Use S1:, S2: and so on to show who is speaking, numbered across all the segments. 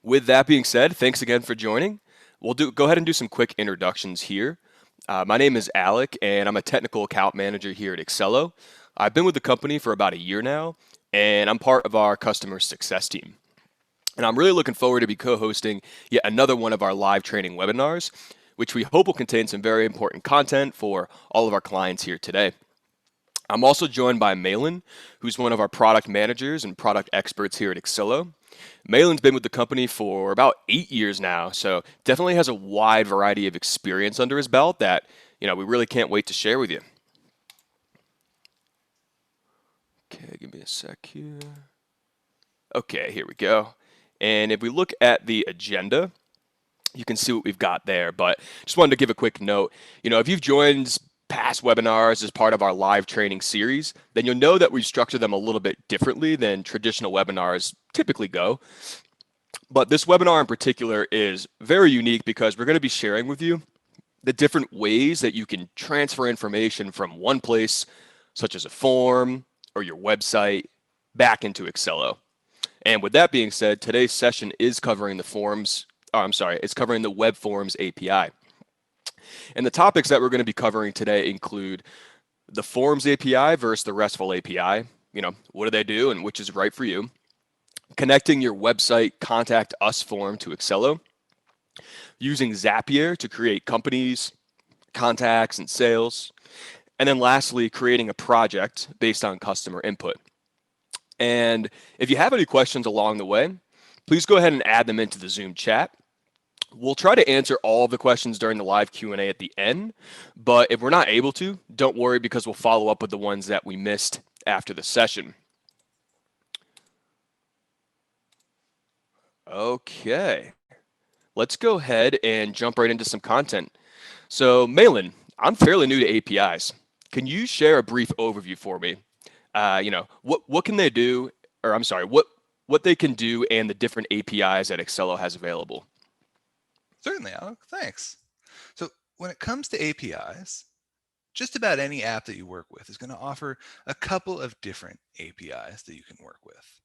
S1: With that being said, thanks again for joining. Go ahead and do some quick introductions here. My name is Alec, and I'm a technical account manager here at Accelo. I've been with the company for about a year now, and I'm part of our customer success team. And I'm really looking forward to be co-hosting yet another one of our live training webinars, which we hope will contain some very important content for all of our clients here today. I'm also joined by Mahlon, who's one of our product managers and product experts here at Accelo. Mahlon's been with the company for about 8 years now, so definitely has a wide variety of experience under his belt that, we really can't wait to share with you. Okay, give me a sec here. Okay, here we go. And if we look at the agenda, you can see what we've got there. But just wanted to give a quick note. If you've joined past webinars as part of our live training series, then you'll know that we structure them a little bit differently than traditional webinars typically go. But this webinar in particular is very unique because we're going to be sharing with you the different ways that you can transfer information from one place, such as a form or your website, back into Accelo. And with that being said, today's session is covering it's covering the Web Forms API. And the topics that we're going to be covering today include the Forms API versus the RESTful API. What do they do and which is right for you? Connecting your website contact us form to Accelo. Using Zapier to create companies, contacts, and sales. And then lastly, creating a project based on customer input. And if you have any questions along the way, please go ahead and add them into the Zoom chat. We'll try to answer all of the questions during the live Q&A at the end, but if we're not able to, don't worry because we'll follow up with the ones that we missed after the session. Okay, let's go ahead and jump right into some content. So, Mahlon, I'm fairly new to APIs. Can you share a brief overview for me? What can they do, or I'm sorry, what they can do and the different APIs that Accelo has available?
S2: Certainly, Alec. Thanks. So when it comes to APIs, just about any app that you work with is going to offer a couple of different APIs that you can work with.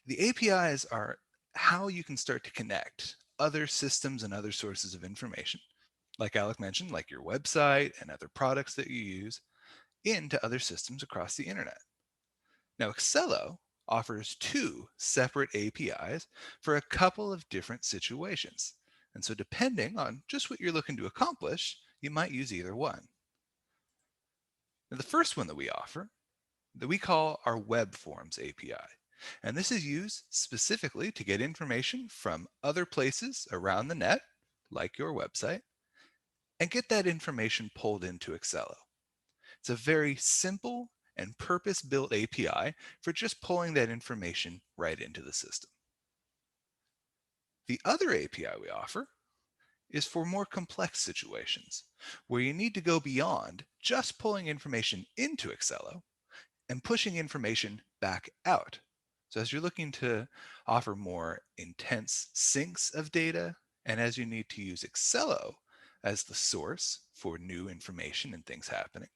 S2: The APIs are how you can start to connect other systems and other sources of information, like Alec mentioned, like your website and other products that you use, into other systems across the internet. Now, Accelo offers two separate APIs for a couple of different situations. And so depending on just what you're looking to accomplish, you might use either one. Now, the first one that we offer, that we call our Web Forms API. And this is used specifically to get information from other places around the net, like your website, and get that information pulled into Accelo. It's a very simple and purpose-built API for just pulling that information right into the system. The other API we offer is for more complex situations where you need to go beyond just pulling information into Accelo and pushing information back out. So as you're looking to offer more intense syncs of data, and as you need to use Accelo as the source for new information and things happening,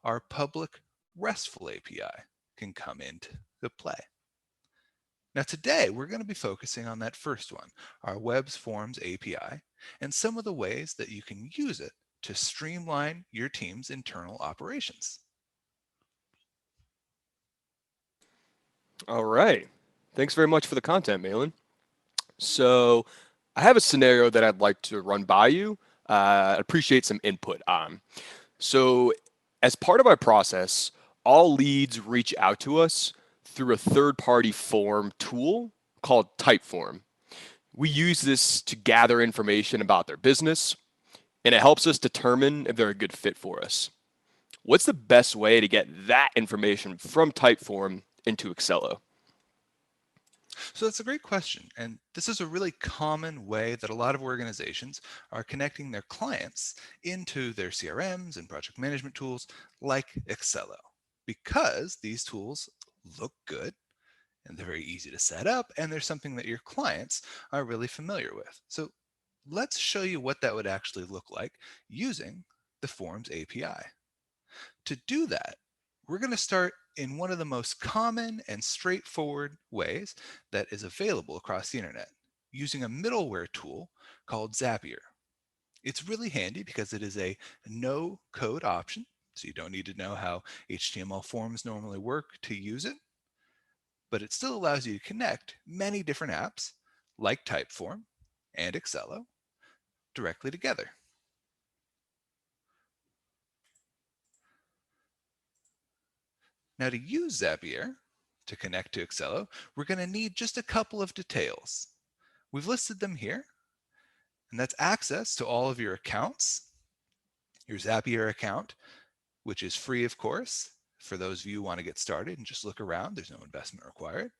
S2: our public RESTful API can come into play. Now today, we're going to be focusing on that first one, our Web Forms API, and some of the ways that you can use it to streamline your team's internal operations.
S1: All right. Thanks very much for the content, Mahlon. So I have a scenario that I'd like to run by you. I'd appreciate some input on. So as part of our process, all leads reach out to us through a third-party form tool called Typeform. We use this to gather information about their business, and it helps us determine if they're a good fit for us. What's the best way to get that information from Typeform into Accelo?
S2: So that's a great question. And this is a really common way that a lot of organizations are connecting their clients into their CRMs and project management tools like Accelo, because these tools look good and they're very easy to set up, and they're something that your clients are really familiar with. So let's show you what that would actually look like using the Forms API. To do that, we're going to start in one of the most common and straightforward ways that is available across the internet, using a middleware tool called Zapier. It's really handy because it is a no code option, so you don't need to know how HTML forms normally work to use it, but it still allows you to connect many different apps like Typeform and Accelo directly together. Now to use Zapier to connect to Accelo, we're going to need just a couple of details. We've listed them here, and that's access to all of your accounts, your Zapier account, which is free, of course, for those of you who want to get started and just look around. There's no investment required.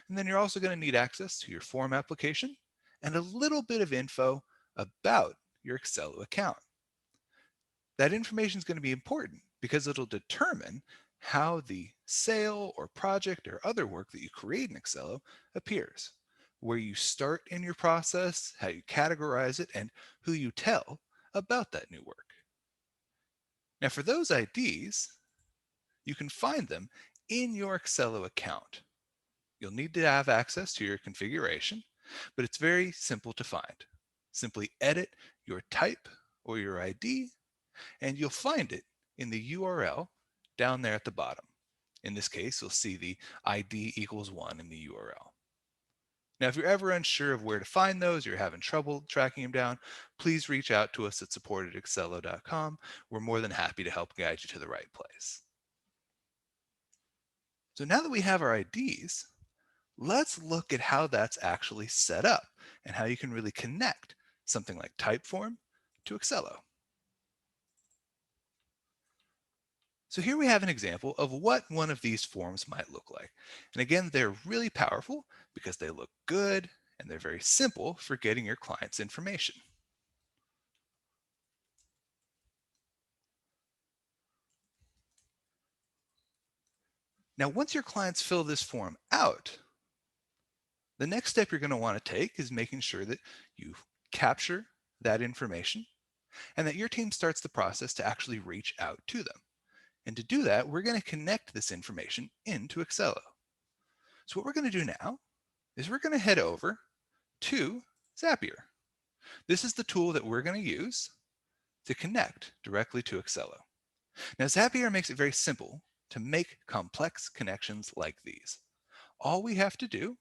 S2: And then you're also going to need access to your form application and a little bit of info about your Accelo account. That information is going to be important because it'll determine how the sale or project or other work that you create in Accelo appears, where you start in your process, how you categorize it, and who you tell about that new work. Now, for those IDs, you can find them in your Accelo account. You'll need to have access to your configuration, but it's very simple to find. Simply edit your type or your ID, and you'll find it in the URL down there at the bottom. In this case, you'll see the ID equals 1 in the URL. Now, if you're ever unsure of where to find those, or you're having trouble tracking them down, please reach out to us at support@accelo.com. We're more than happy to help guide you to the right place. So now that we have our IDs, let's look at how that's actually set up and how you can really connect something like Typeform to Accelo. So here we have an example of what one of these forms might look like. And again, they're really powerful because they look good and they're very simple for getting your client's information. Now, once your clients fill this form out, the next step you're going to want to take is making sure that you capture that information and that your team starts the process to actually reach out to them. And to do that, we're going to connect this information into Accelo. So what we're going to do now is we're going to head over to Zapier. This is the tool that we're going to use to connect directly to Accelo. Now, Zapier makes it very simple to make complex connections like these. All we have to do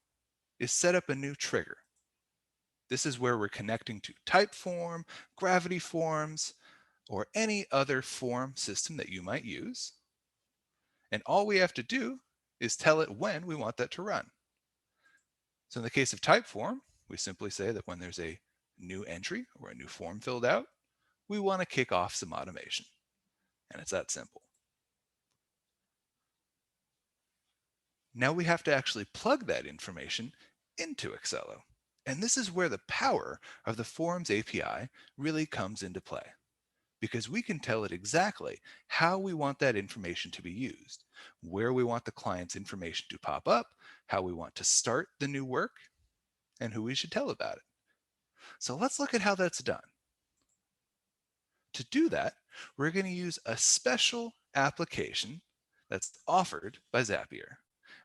S2: is set up a new trigger. This is where we're connecting to Typeform, Gravity Forms, or any other form system that you might use. And all we have to do is tell it when we want that to run. So in the case of Typeform, we simply say that when there's a new entry or a new form filled out, we want to kick off some automation. And it's that simple. Now we have to actually plug that information into Accelo. And this is where the power of the Forms API really comes into play, because we can tell it exactly how we want that information to be used, where we want the client's information to pop up, how we want to start the new work, and who we should tell about it. So let's look at how that's done. To do that, we're going to use a special application that's offered by Zapier,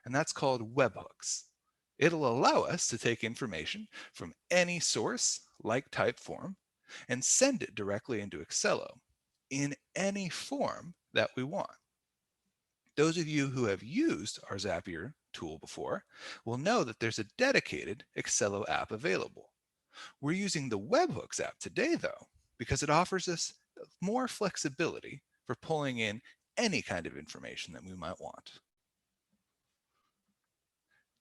S2: and that's called webhooks. It'll allow us to take information from any source, like Typeform, and send it directly into Accelo in any form that we want. Those of you who have used our Zapier tool before will know that there's a dedicated Accelo app available. We're using the webhooks app today, though, because it offers us more flexibility for pulling in any kind of information that we might want.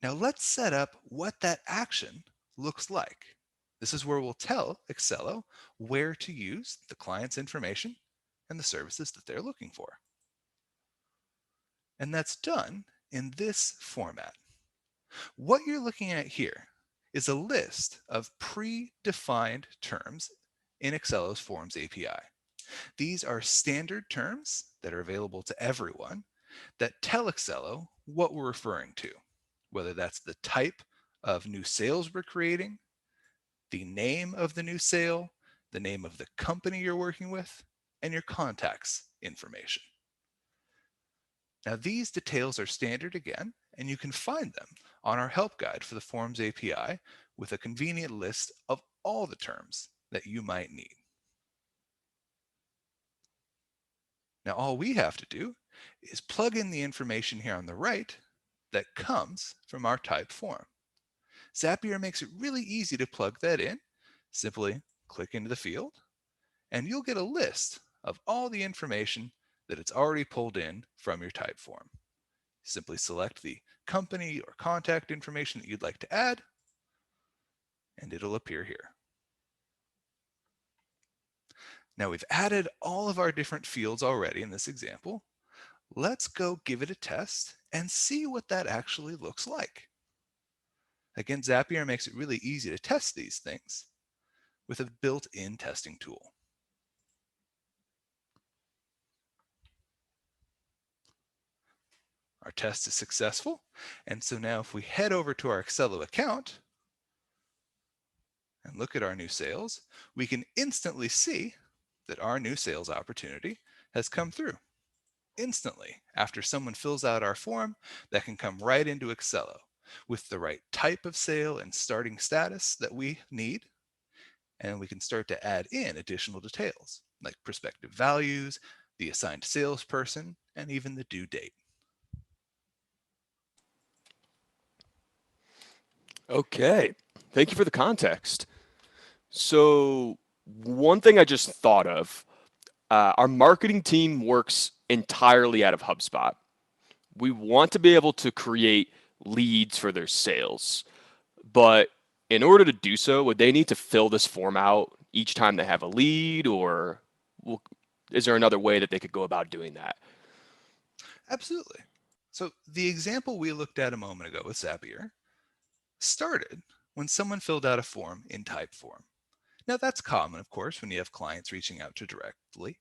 S2: Now let's set up what that action looks like. This is where we'll tell Accelo where to use the client's information and the services that they're looking for. And that's done in this format. What you're looking at here is a list of predefined terms in Accelo's Forms API. These are standard terms that are available to everyone that tell Accelo what we're referring to, whether that's the type of new sales we're creating, the name of the new sale, the name of the company you're working with, and your contacts information. Now, these details are standard again, and you can find them on our help guide for the Forms API, with a convenient list of all the terms that you might need. Now, all we have to do is plug in the information here on the right that comes from our type form. Zapier makes it really easy to plug that in. Simply click into the field, and you'll get a list of all the information that it's already pulled in from your type form. Simply select the company or contact information that you'd like to add, and it'll appear here. Now we've added all of our different fields already in this example. Let's go give it a test and see what that actually looks like. Again, Zapier makes it really easy to test these things with a built-in testing tool. Our test is successful, and so now if we head over to our Accelo account and look at our new sales, we can instantly see that our new sales opportunity has come through. Instantly, after someone fills out our form, that can come right into Accelo with the right type of sale and starting status that we need, and we can start to add in additional details like prospective values, the assigned salesperson, and even the due date.
S1: Okay, thank you for the context. So, one thing I just thought of, our marketing team works entirely out of HubSpot. We want to be able to create leads for their sales, but in order to do so, would they need to fill this form out each time they have a lead, or will, is there another way that they could go about doing that?
S2: Absolutely. So the example we looked at a moment ago with Zapier started when someone filled out a form in Typeform. Now that's common, of course, when you have clients reaching out to directly.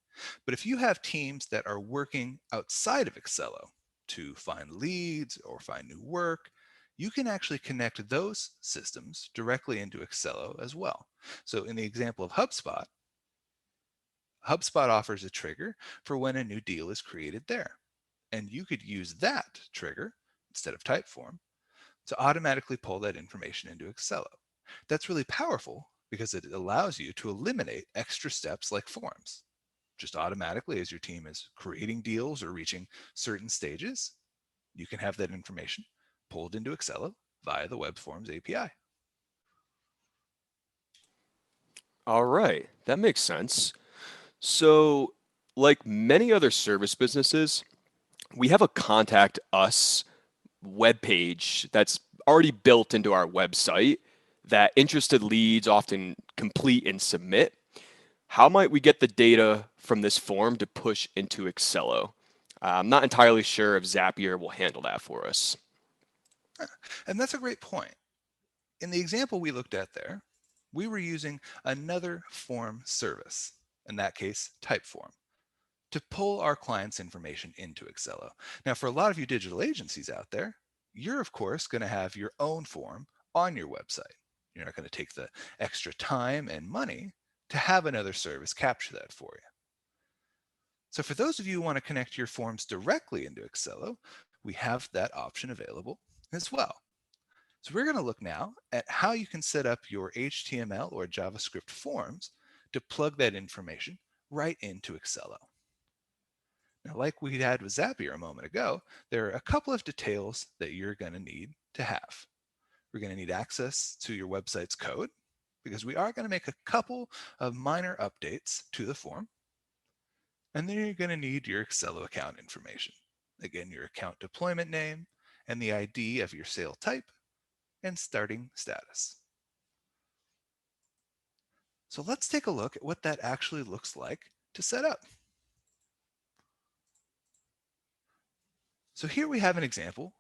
S2: But if you have teams that are working outside of Accelo to find leads or find new work, you can actually connect those systems directly into Accelo as well. So in the example of HubSpot, HubSpot offers a trigger for when a new deal is created there. And you could use that trigger instead of Typeform to automatically pull that information into Accelo. That's really powerful because it allows you to eliminate extra steps like forms. Just automatically, as your team is creating deals or reaching certain stages, you can have that information pulled into Accelo via the Web Forms API.
S1: All right, that makes sense. So, like many other service businesses, we have a contact us web page that's already built into our website that interested leads often complete and submit. How might we get the data from this form to push into Accelo? I'm not entirely sure if Zapier will handle that for us.
S2: And that's a great point. In the example we looked at there, we were using another form service, in that case, Typeform, to pull our clients' information into Accelo. Now, for a lot of you digital agencies out there, you're of course going to have your own form on your website. You're not going to take the extra time and money to have another service capture that for you. So for those of you who want to connect your forms directly into Accelo, we have that option available as well. So we're going to look now at how you can set up your HTML or JavaScript forms to plug that information right into Accelo. Now, like we had with Zapier a moment ago, there are a couple of details that you're going to need to have. We're going to need access to your website's code because we are going to make a couple of minor updates to the form. And then you're going to need your Accelo account information. Again, your account deployment name and the ID of your sale type and starting status. So let's take a look at what that actually looks like to set up. So here we have an example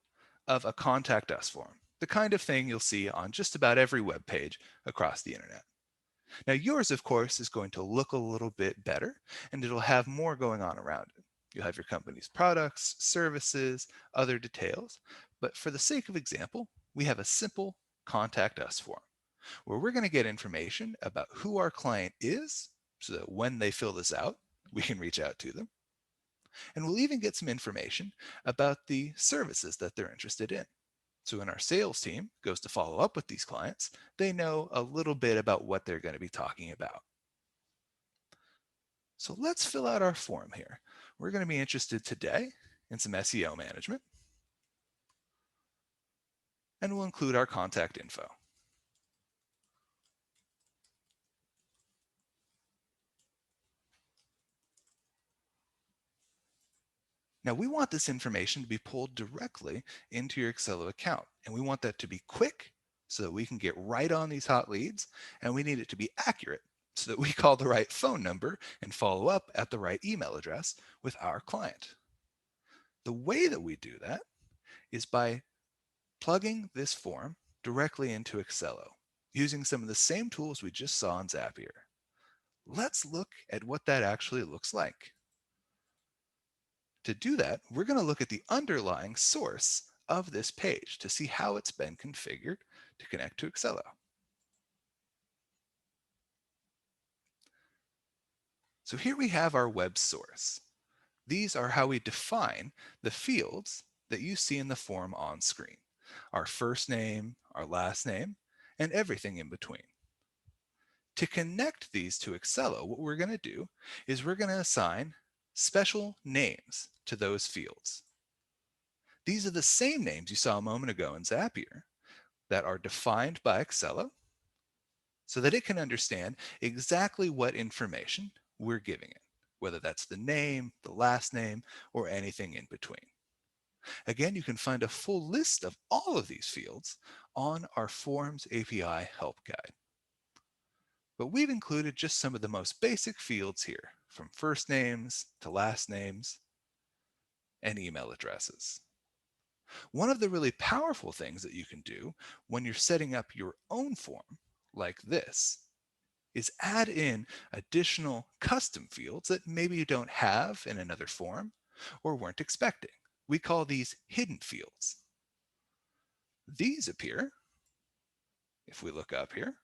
S2: of a contact us form, the kind of thing you'll see on just about every web page across the internet. Now yours, of course, is going to look a little bit better and it'll have more going on around it. You'll have your company's products, services, other details. But for the sake of example, we have a simple contact us form where we're going to get information about who our client is so that when they fill this out, we can reach out to them. And we'll even get some information about the services that they're interested in. So when our sales team goes to follow up with these clients, they know a little bit about what they're going to be talking about. So let's fill out our form here. We're going to be interested today in some SEO management, and we'll include our contact info. Now we want this information to be pulled directly into your Accelo account, and we want that to be quick so that we can get right on these hot leads, and we need it to be accurate so that we call the right phone number and follow up at the right email address with our client. The way that we do that is by plugging this form directly into Accelo using some of the same tools we just saw in Zapier. Let's look at what that actually looks like. To do that, we're going to look at the underlying source of this page to see how it's been configured to connect to Accelo. So here we have our web source. These are how we define the fields that you see in the form on screen. Our first name, our last name, and everything in between. To connect these to Accelo, what we're going to do is we're going to assign special names to those fields. These are the same names you saw a moment ago in Zapier that are defined by Accelo so that it can understand exactly what information we're giving it, whether that's the name, the last name, or anything in between. Again, you can find a full list of all of these fields on our Forms API help guide. But we've included just some of the most basic fields here, from first names to last names and email addresses. One of the really powerful things that you can do when you're setting up your own form like this is add in additional custom fields that maybe you don't have in another form or weren't expecting. We call these hidden fields. These appear, if we look up here,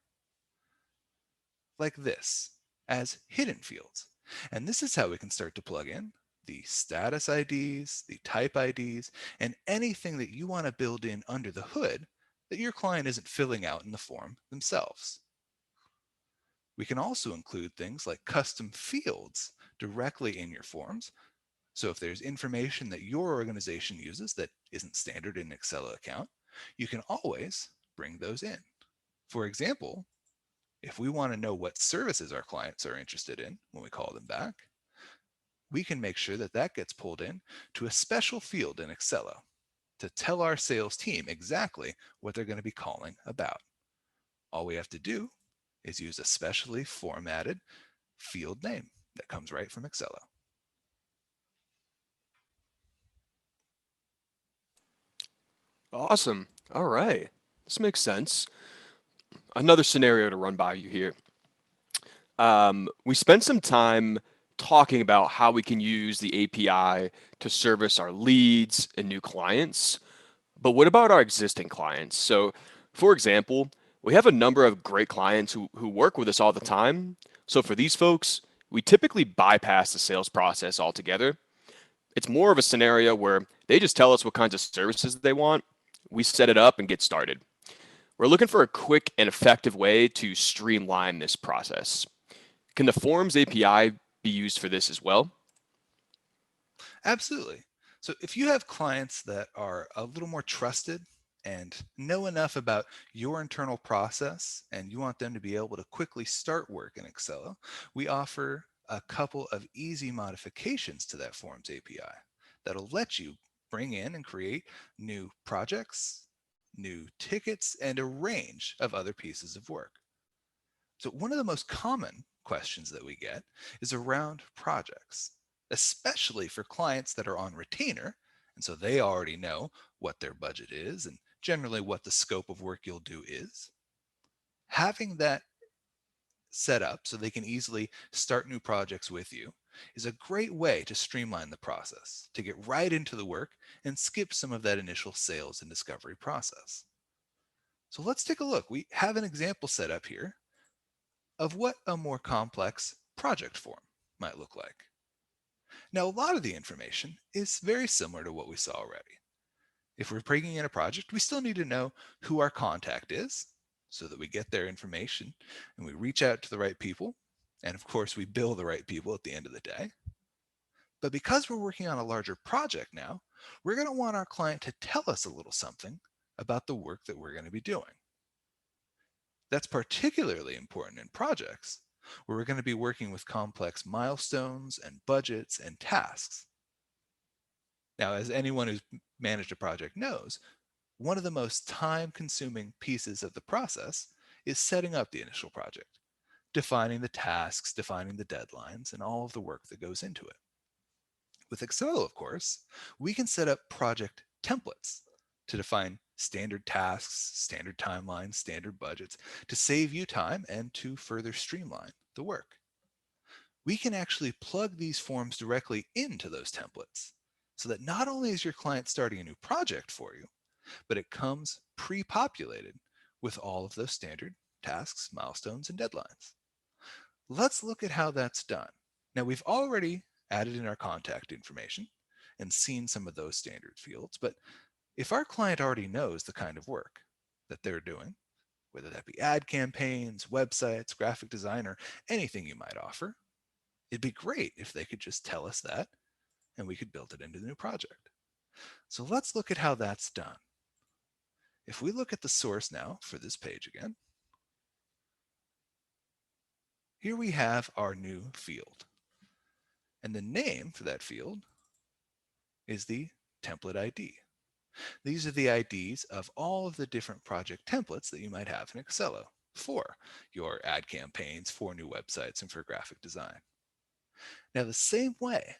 S2: like this, as hidden fields. And this is how we can start to plug in the status IDs, the type IDs, and anything that you want to build in under the hood that your client isn't filling out in the form themselves. We can also include things like custom fields directly in your forms. So if there's information that your organization uses that isn't standard in an Accelo account, you can always bring those in. For example, if we want to know what services our clients are interested in when we call them back, we can make sure that that gets pulled in to a special field in Accelo to tell our sales team exactly what they're going to be calling about. All we have to do is use a specially formatted field name that comes right from Accelo.
S1: Awesome. All right. This makes sense. Another scenario to run by you here. We spent some time talking about how we can use the API to service our leads and new clients. But what about our existing clients? So, for example, we have a number of great clients who work with us all the time. So, for these folks, we typically bypass the sales process altogether. It's more of a scenario where they just tell us what kinds of services they want. We set it up and get started. We're looking for a quick and effective way to streamline this process. Can the Forms API be used for this as well?
S2: Absolutely. So if you have clients that are a little more trusted and know enough about your internal process and you want them to be able to quickly start work in Accelo, we offer a couple of easy modifications to that Forms API that'll let you bring in and create new projects, new tickets, and a range of other pieces of work. So one of the most common questions that we get is around projects, especially for clients that are on retainer. And so they already know what their budget is and generally what the scope of work you'll do is. Having that set up so they can easily start new projects with you is a great way to streamline the process, to get right into the work and skip some of that initial sales and discovery process. So let's take a look. We have an example set up here of what a more complex project form might look like. Now, a lot of the information is very similar to what we saw already. If we're bringing in a project, we still need to know who our contact is so that we get their information and we reach out to the right people. And of course, we bill the right people at the end of the day. But because we're working on a larger project now, we're going to want our client to tell us a little something about the work that we're going to be doing. That's particularly important in projects where we're going to be working with complex milestones and budgets and tasks. Now, as anyone who's managed a project knows, one of the most time consuming pieces of the process is setting up the initial project, defining the tasks, defining the deadlines, and all of the work that goes into it. With Accelo, of course, we can set up project templates to define standard tasks, standard timelines, standard budgets to save you time and to further streamline the work. We can actually plug these forms directly into those templates so that not only is your client starting a new project for you, but it comes pre-populated with all of those standard tasks, milestones, and deadlines. Let's look at how that's done. Now, we've already added in our contact information and seen some of those standard fields, but if our client already knows the kind of work that they're doing, whether that be ad campaigns, websites, graphic design, or anything you might offer, it'd be great if they could just tell us that and we could build it into the new project. So let's look at how that's done. If we look at the source now for this page again, here we have our new field. And the name for that field is the template ID. These are the IDs of all of the different project templates that you might have in Accelo for your ad campaigns, for new websites, and for graphic design. Now, the same way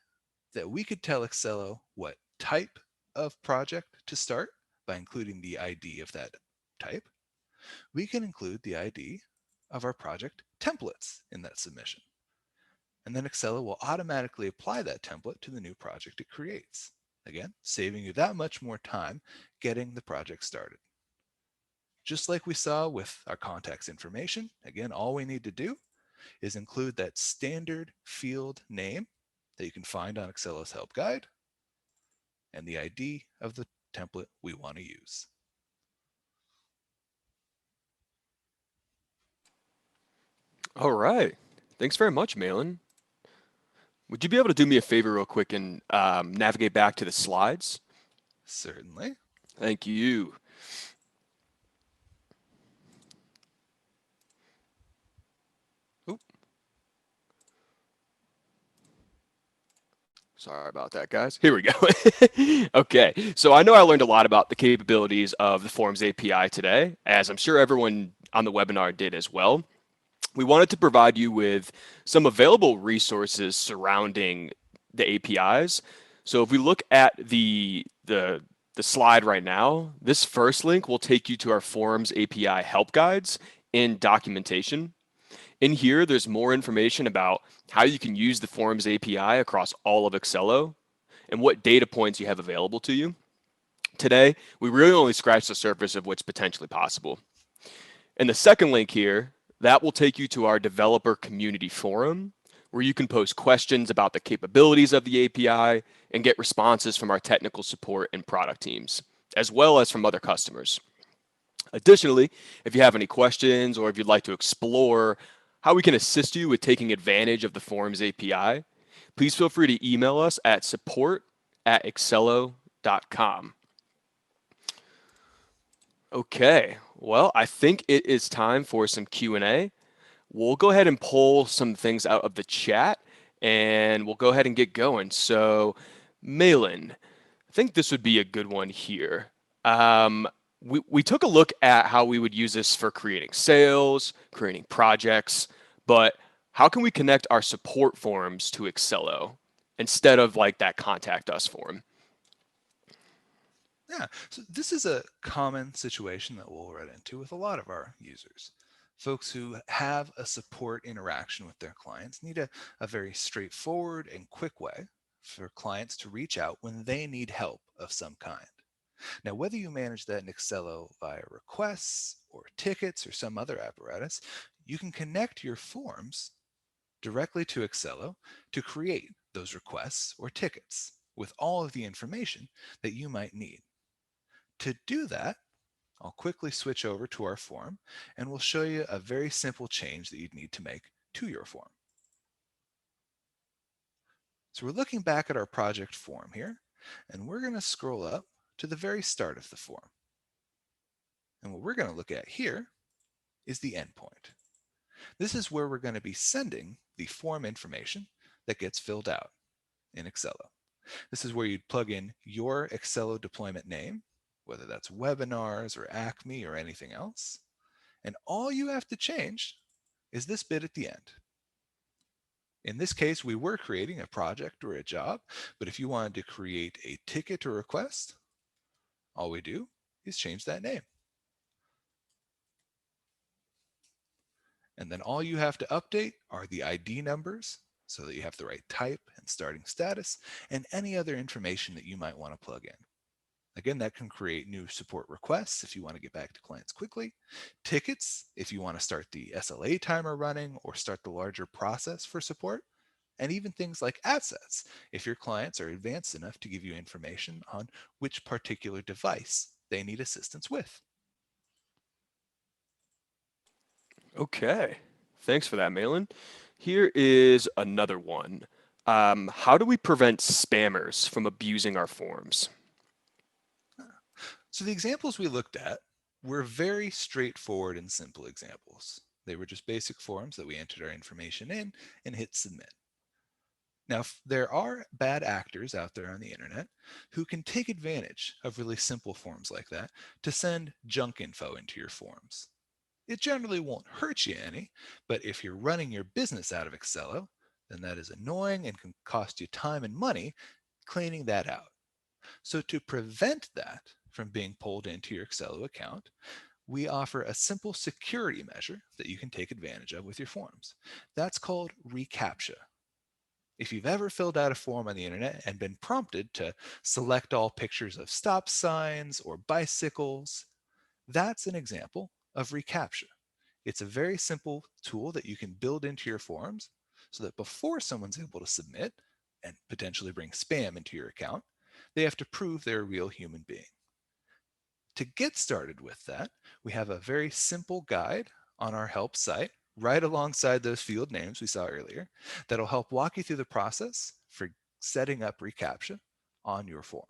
S2: that we could tell Accelo what type of project to start by including the ID of that type, we can include the ID of our project templates in that submission. And then Accelo will automatically apply that template to the new project it creates. Again, saving you that much more time getting the project started. Just like we saw with our contacts information, again, all we need to do is include that standard field name that you can find on Accelo's help guide and the ID of the template we want to use.
S1: All right. Thanks very much, Malin. Would you be able to do me a favor real quick and navigate back to the slides?
S2: Certainly.
S1: Thank you. Oop, sorry about that, guys. Here we go. Okay, so I know I learned a lot about the capabilities of the Forms API today, as I'm sure everyone on the webinar did as well. We wanted to provide you with some available resources surrounding the APIs. So if we look at the slide right now, this first link will take you to our Forms API help guides and documentation. In here, there's more information about how you can use the Forms API across all of Accelo and what data points you have available to you. Today, we really only scratched the surface of what's potentially possible. And the second link here, that will take you to our developer community forum, where you can post questions about the capabilities of the API and get responses from our technical support and product teams, as well as from other customers. Additionally, if you have any questions or if you'd like to explore how we can assist you with taking advantage of the Forms API, please feel free to email us at support@accelo.com. Okay, well, I think it is time for some Q&A. We'll go ahead and pull some things out of the chat and we'll go ahead and get going. So, Malin, I think this would be a good one here. We took a look at how we would use this for creating sales, creating projects, but how can we connect our support forms to Accelo instead of like that contact us form?
S2: Yeah, so this is a common situation that we'll run into with a lot of our users. Folks who have a support interaction with their clients need a very straightforward and quick way for clients to reach out when they need help of some kind. Now, whether you manage that in Accelo via requests or tickets or some other apparatus, you can connect your forms directly to Accelo to create those requests or tickets with all of the information that you might need. To do that, I'll quickly switch over to our form and we'll show you a very simple change that you'd need to make to your form. So we're looking back at our project form here, and we're going to scroll up to the very start of the form. And what we're going to look at here is the endpoint. This is where we're going to be sending the form information that gets filled out in Accelo. This is where you'd plug in your Accelo deployment name, whether that's webinars or Acme or anything else. And all you have to change is this bit at the end. In this case, we were creating a project or a job, but if you wanted to create a ticket or request, all we do is change that name. And then all you have to update are the ID numbers so that you have the right type and starting status and any other information that you might want to plug in. Again, that can create new support requests if you want to get back to clients quickly, tickets if you want to start the SLA timer running or start the larger process for support, and even things like assets if your clients are advanced enough to give you information on which particular device they need assistance with.
S1: Okay. Thanks for that, Malin. Here is another one. How do we prevent spammers from abusing our forms?
S2: So the examples we looked at were very straightforward and simple examples. They were just basic forms that we entered our information in and hit submit. Now, there are bad actors out there on the internet who can take advantage of really simple forms like that to send junk info into your forms. It generally won't hurt you any, but if you're running your business out of Accelo, then that is annoying and can cost you time and money cleaning that out. So to prevent that from being pulled into your Accelo account, we offer a simple security measure that you can take advantage of with your forms. That's called Recaptcha. If you've ever filled out a form on the internet and been prompted to select all pictures of stop signs or bicycles, that's an example of Recaptcha. It's a very simple tool that you can build into your forms so that before someone's able to submit and potentially bring spam into your account, they have to prove they're a real human being. To get started with that, we have a very simple guide on our help site right alongside those field names we saw earlier that'll help walk you through the process for setting up Recaptcha on your form.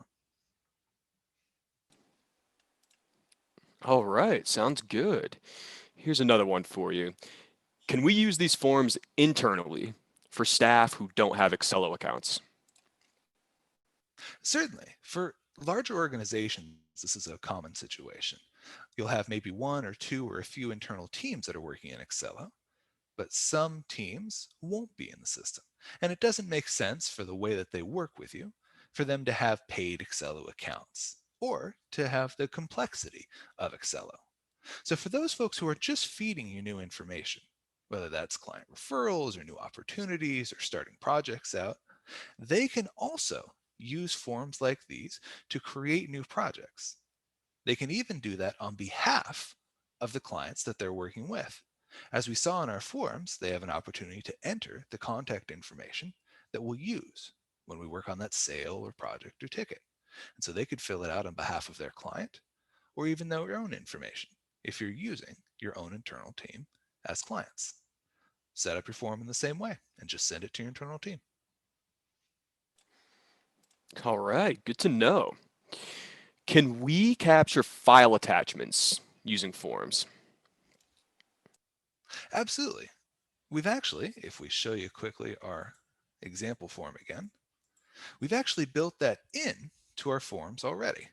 S1: All right, sounds good. Here's another one for you. Can we use these forms internally for staff who don't have Accelo accounts?
S2: Certainly, for larger organizations, this is a common situation. You'll have maybe one or two or a few internal teams that are working in Accelo, but some teams won't be in the system. And it doesn't make sense for the way that they work with you for them to have paid Accelo accounts or to have the complexity of Accelo. So for those folks who are just feeding you new information, whether that's client referrals or new opportunities or starting projects out, they can also use forms like these to create new projects. They can even do that on behalf of the clients that they're working with. As we saw in our forms, they have an opportunity to enter the contact information that we'll use when we work on that sale or project or ticket. And so they could fill it out on behalf of their client or even their own information if you're using your own internal team as clients. Set up your form in the same way and just send it to your internal team.
S1: All right, good to know. Can we capture file attachments using forms?
S2: Absolutely. We've actually, if we show you quickly our example form again, we've actually built that in to our forms already.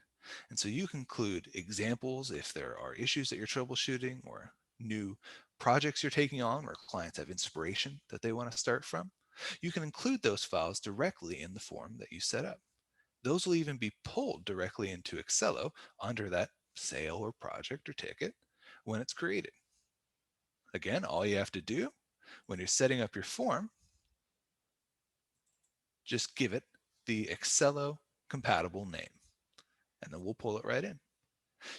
S2: And so you can include examples if there are issues that you're troubleshooting or new projects you're taking on where clients have inspiration that they want to start from. You can include those files directly in the form that you set up. Those will even be pulled directly into Accelo under that sale or project or ticket when it's created. Again, all you have to do when you're setting up your form, just give it the Accelo compatible name, and then we'll pull it right in.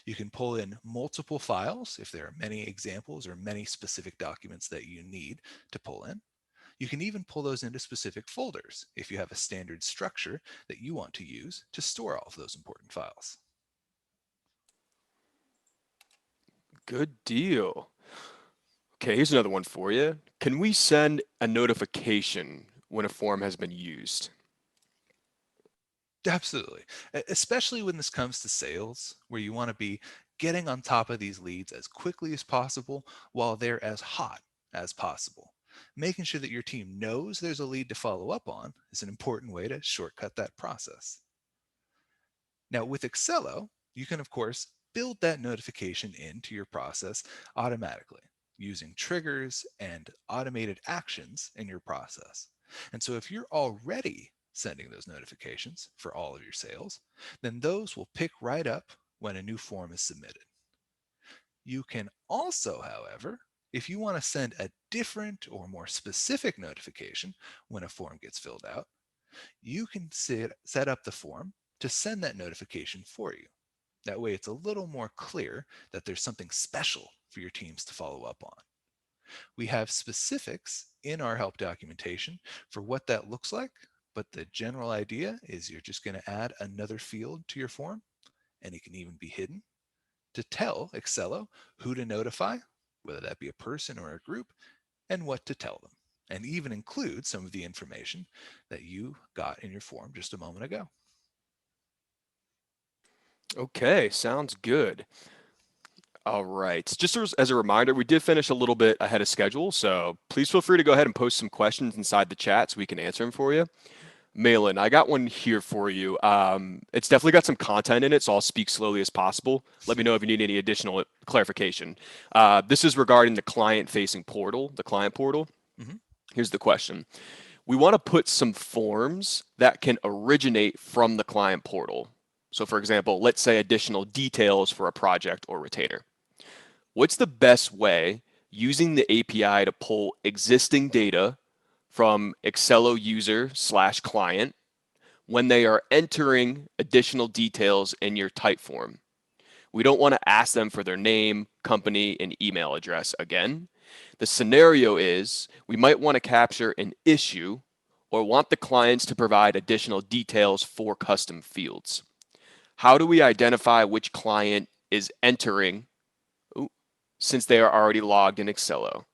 S2: You can pull in multiple files if there are many examples or many specific documents that you need to pull in. You can even pull those into specific folders if you have a standard structure that you want to use to store all of those important files.
S1: Good deal. Okay, here's another one for you. Can we send a notification when a form has been used?
S2: Absolutely. Especially when this comes to sales, where you want to be getting on top of these leads as quickly as possible while they're as hot as possible. Making sure that your team knows there's a lead to follow up on is an important way to shortcut that process. Now, with Accelo, you can, of course, build that notification into your process automatically using triggers and automated actions in your process. And so, if you're already sending those notifications for all of your sales, then those will pick right up when a new form is submitted. You can also, however, if you want to send a different or more specific notification when a form gets filled out, you can set up the form to send that notification for you. That way, it's a little more clear that there's something special for your teams to follow up on. We have specifics in our help documentation for what that looks like, but the general idea is you're just going to add another field to your form, and it can even be hidden to tell Accelo who to notify, whether that be a person or a group, and what to tell them, and even include some of the information that you got in your form just a moment ago.
S1: Okay, sounds good. All right. Just as a reminder, we did finish a little bit ahead of schedule, so please feel free to go ahead and post some questions inside the chat so we can answer them for you. Malin, I got one here for you. It's definitely got some content in it, so I'll speak slowly as possible. Let me know if you need any additional clarification. This is regarding the client-facing portal, the client portal.
S2: Mhm.
S1: Here's the question. We want to put some forms that can originate from the client portal. So, for example, let's say additional details for a project or retainer. What's the best way using the API to pull existing data from Accelo user slash client when they are entering additional details in your type form? We don't want to ask them for their name, company, and email address again. The scenario is we might want to capture an issue or want the clients to provide additional details for custom fields. How do we identify which client is entering ooh, since they are already logged in Accelo?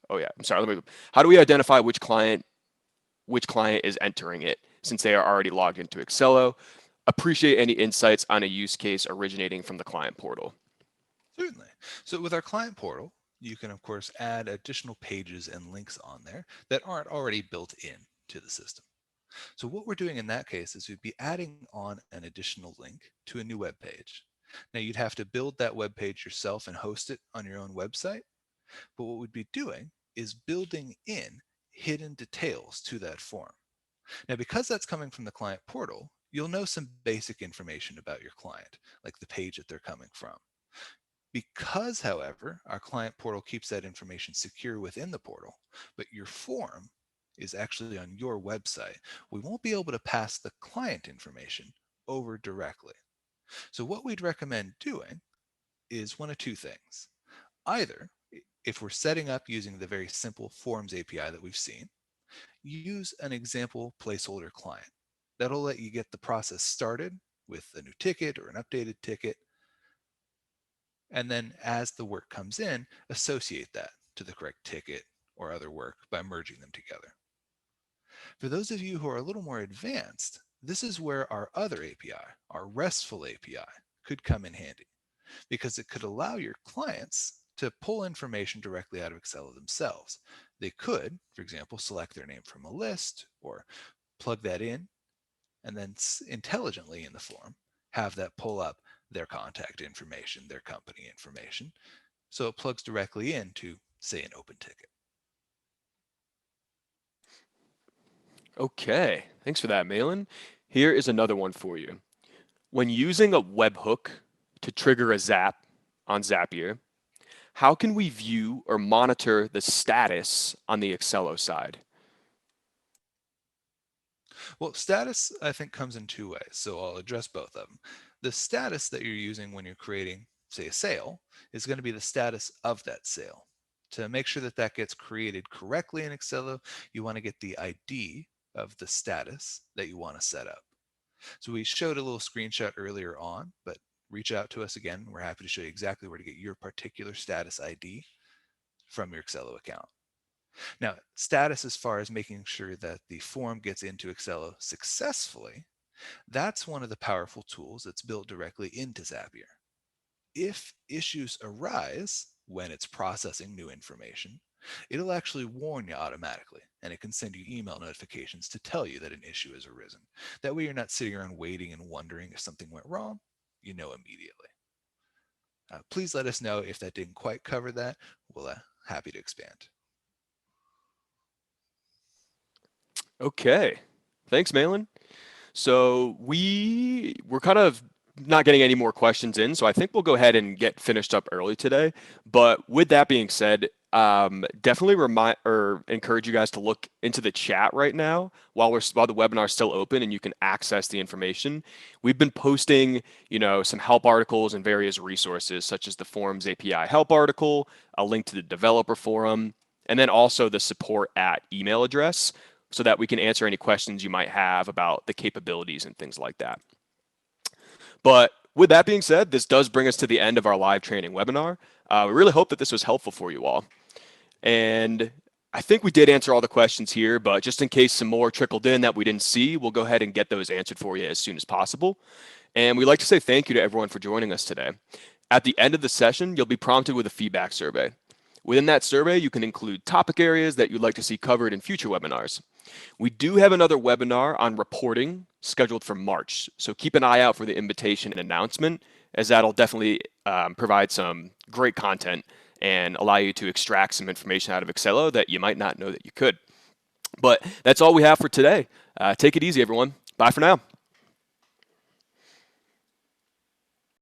S1: Oh yeah, I'm sorry. How do we identify which client is entering it since they are already logged into Accelo? Appreciate any insights on a use case originating from the client portal.
S2: Certainly. So with our client portal, you can of course add additional pages and links on there that aren't already built in to the system. So what we're doing in that case is we'd be adding on an additional link to a new web page. Now you'd have to build that web page yourself and host it on your own website, but what we'd be doing is building in hidden details to that form. Now because that's coming from the client portal, you'll know some basic information about your client, like the page that they're coming from. Because, however, our client portal keeps that information secure within the portal, but your form is actually on your website, we won't be able to pass the client information over directly. So, what we'd recommend doing is one of two things. Either, if we're setting up using the very simple Forms API that we've seen, use an example placeholder client. That'll let you get the process started with a new ticket or an updated ticket, and then as the work comes in, associate that to the correct ticket or other work by merging them together. For those of you who are a little more advanced, this is where our other API, our RESTful API, could come in handy because it could allow your clients to pull information directly out of Excel themselves. They could, for example, select their name from a list or plug that in and then intelligently in the form have that pull up their contact information, their company information. So it plugs directly into, say, an open ticket.
S1: Okay, thanks for that, Malin. Here is another one for you. When using a webhook to trigger a zap on Zapier, how can we view or monitor the status on the Accelo side?
S2: Well, status, I think, comes in two ways. So I'll address both of them. The status that you're using when you're creating, say, a sale is going to be the status of that sale. To make sure that that gets created correctly in Excel, you want to get the ID of the status that you want to set up. So we showed a little screenshot earlier on, but reach out to us again. We're happy to show you exactly where to get your particular status ID from your Accelo account. Now, status as far as making sure that the form gets into Accelo successfully, that's one of the powerful tools that's built directly into Zapier. If issues arise when it's processing new information, it'll actually warn you automatically, and it can send you email notifications to tell you that an issue has arisen. That way, you're not sitting around waiting and wondering if something went wrong. You know immediately. Please let us know if that didn't quite cover that. We'll happy to expand.
S1: Okay. Thanks, Malin. So we're kind of not getting any more questions in, so I think we'll go ahead and get finished up early today. But with that being said, definitely remind or encourage you guys to look into the chat right now while the webinar is still open and you can access the information. We've been posting, some help articles and various resources such as the Forms API help article, a link to the developer forum, and then also the support at email address so that we can answer any questions you might have about the capabilities and things like that. But with that being said, this does bring us to the end of our live training webinar. We really hope that this was helpful for you all. And I think we did answer all the questions here, but just in case some more trickled in that we didn't see, we'll go ahead and get those answered for you as soon as possible. And we'd like to say thank you to everyone for joining us today. At the end of the session, you'll be prompted with a feedback survey. Within that survey, you can include topic areas that you'd like to see covered in future webinars. We do have another webinar on reporting scheduled for March, so keep an eye out for the invitation and announcement, as that'll definitely provide some great content and allow you to extract some information out of Accelo that you might not know that you could. But that's all we have for today. Take it easy, everyone. Bye for now.